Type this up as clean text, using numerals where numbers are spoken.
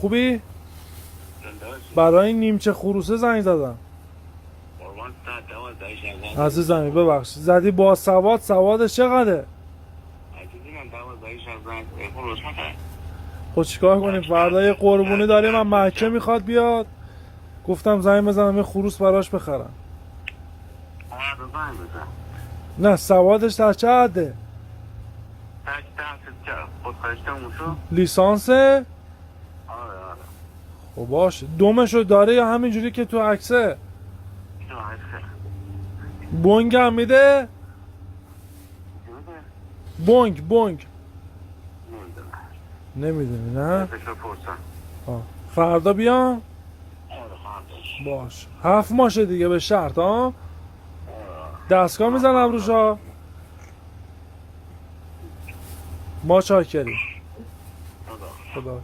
خوبی؟ برای نیمچه خروسه زنگ زدم عزیزمی ببخشید زدی با سوادش چقدره؟ خب چیکار کنیم فردا یه قربونی داریم من مکه میخواد بیاد گفتم زنگ بزنم یه خروس براش بخرم نه سوادش در چه حده؟ لیسانسه؟ خب باشه دومشو داره یا همینجوری که تو عکسه؟ بونگ هم میده؟ بونگ نمیدونی نه؟ فردا بیام؟ باش 7 ماشه دیگه به شرط ها؟ دستگاه میزنم روشا؟ ما چاکری خدا